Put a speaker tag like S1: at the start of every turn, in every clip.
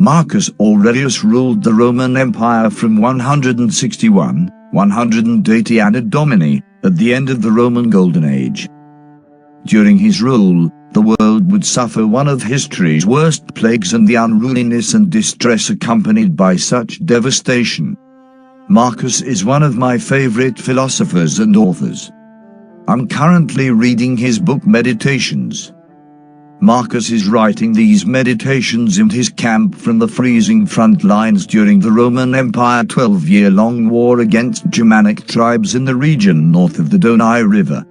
S1: Marcus Aurelius ruled the Roman Empire from 161–180 Anno Domini, at the end of the Roman Golden Age. During his rule, the world would suffer one of history's worst plagues, and the unruliness and distress accompanied by such devastation. Marcus is one of my favorite philosophers and authors. I'm currently reading his book Meditations. Marcus is writing these meditations in his camp from the freezing front lines during the Roman Empire 12-year-long war against Germanic tribes in the region north of the Danube River.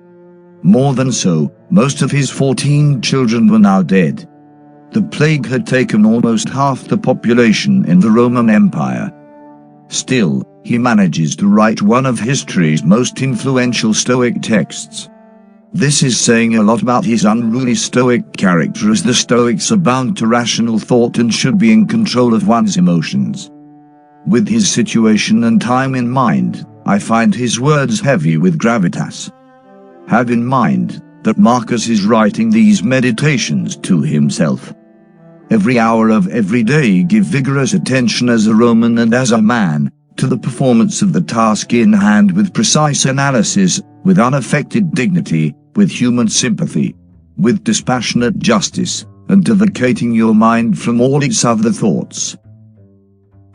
S1: More than so, most of his 14 children were now dead. The plague had taken almost half the population in the Roman Empire. Still, he manages to write one of history's most influential Stoic texts. This is saying a lot about his unruly Stoic character, as the Stoics are bound to rational thought and should be in control of one's emotions. With his situation and time in mind, I find his words heavy with gravitas. Have in mind that Marcus is writing these meditations to himself. Every hour of every day give vigorous attention as a Roman and as a man, to the performance of the task in hand with precise analysis, with unaffected dignity, with human sympathy, with dispassionate justice, and to vacating your mind from all its other thoughts.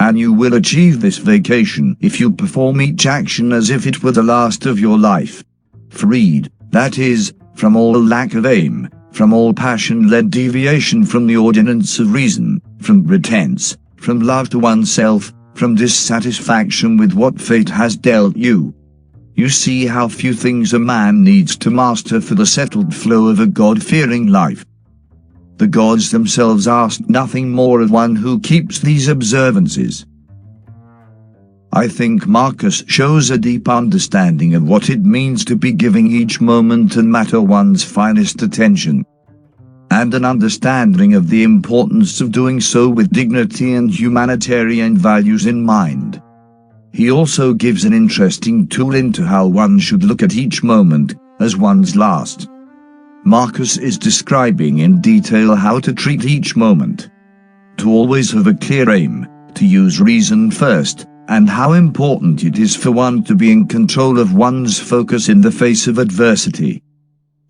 S1: And you will achieve this vacation if you perform each action as if it were the last of your life. Freed, that is, from all lack of aim, from all passion-led deviation from the ordinance of reason, from pretense, from love to oneself, from dissatisfaction with what fate has dealt you. You see how few things a man needs to master for the settled flow of a God-fearing life. The gods themselves ask nothing more of one who keeps these observances. I think Marcus shows a deep understanding of what it means to be giving each moment and matter one's finest attention, and an understanding of the importance of doing so with dignity and humanitarian values in mind. He also gives an interesting tool into how one should look at each moment as one's last. Marcus is describing in detail how to treat each moment, to always have a clear aim, to use reason first, and how important it is for one to be in control of one's focus in the face of adversity.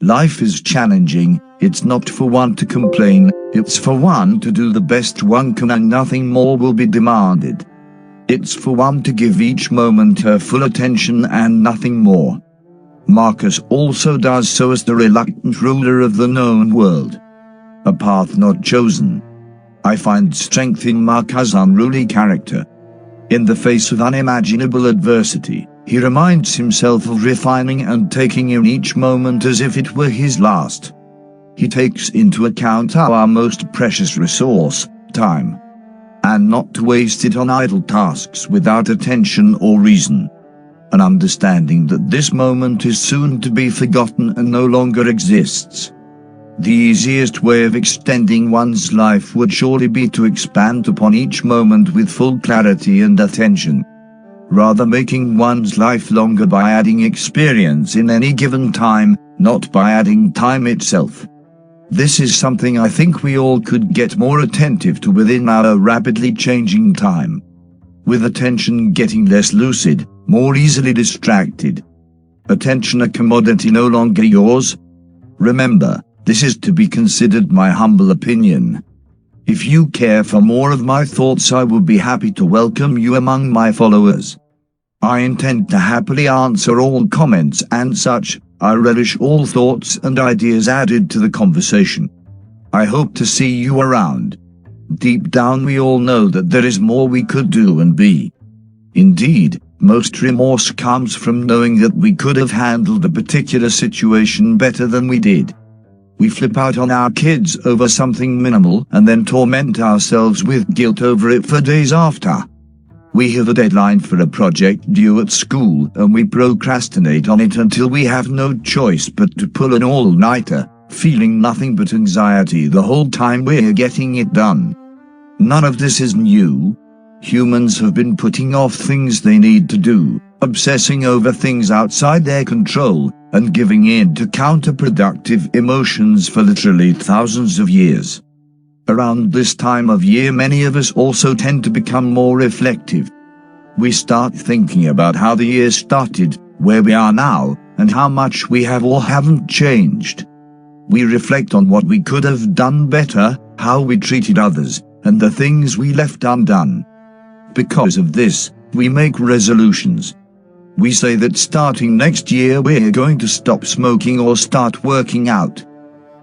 S1: Life is challenging, it's not for one to complain, it's for one to do the best one can, and nothing more will be demanded. It's for one to give each moment her full attention and nothing more. Marcus also does so as the reluctant ruler of the known world. A path not chosen. I find strength in Marcus' unruly character. In the face of unimaginable adversity, he reminds himself of refining and taking in each moment as if it were his last. He takes into account our most precious resource, time, and not to waste it on idle tasks without attention or reason. An understanding that this moment is soon to be forgotten and no longer exists. The easiest way of extending one's life would surely be to expand upon each moment with full clarity and attention, rather making one's life longer by adding experience in any given time, not by adding time itself. This is something I think we all could get more attentive to within our rapidly changing time. With attention getting less lucid, more easily distracted. Attention a commodity no longer yours? Remember, this is to be considered my humble opinion. If you care for more of my thoughts, I would be happy to welcome you among my followers. I intend to happily answer all comments and such. I relish all thoughts and ideas added to the conversation. I hope to see you around. Deep down we all know that there is more we could do and be. Indeed, most remorse comes from knowing that we could have handled a particular situation better than we did. We flip out on our kids over something minimal and then torment ourselves with guilt over it for days after. We have a deadline for a project due at school and we procrastinate on it until we have no choice but to pull an all-nighter, feeling nothing but anxiety the whole time we're getting it done. None of this is new. Humans have been putting off things they need to do, obsessing over things outside their control, and giving in to counterproductive emotions for literally thousands of years. Around this time of year, many of us also tend to become more reflective. We start thinking about how the year started, where we are now, and how much we have or haven't changed. We reflect on what we could have done better, how we treated others, and the things we left undone. Because of this, we make resolutions. We say that starting next year we're going to stop smoking or start working out.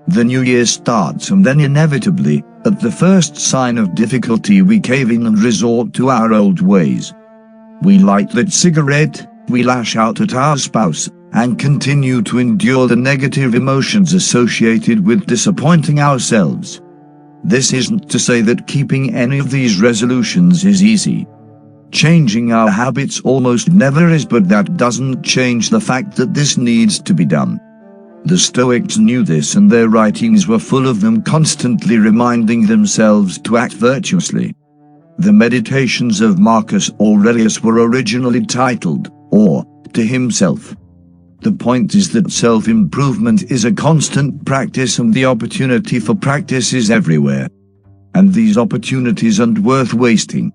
S1: The new year starts, and then inevitably, at the first sign of difficulty, we cave in and resort to our old ways. We light that cigarette, we lash out at our spouse, and continue to endure the negative emotions associated with disappointing ourselves. This isn't to say that keeping any of these resolutions is easy. Changing our habits almost never is, but that doesn't change the fact that this needs to be done. The Stoics knew this, and their writings were full of them constantly reminding themselves to act virtuously. The Meditations of Marcus Aurelius were originally titled, or, to himself. The point is that self-improvement is a constant practice, and the opportunity for practice is everywhere. And these opportunities aren't worth wasting.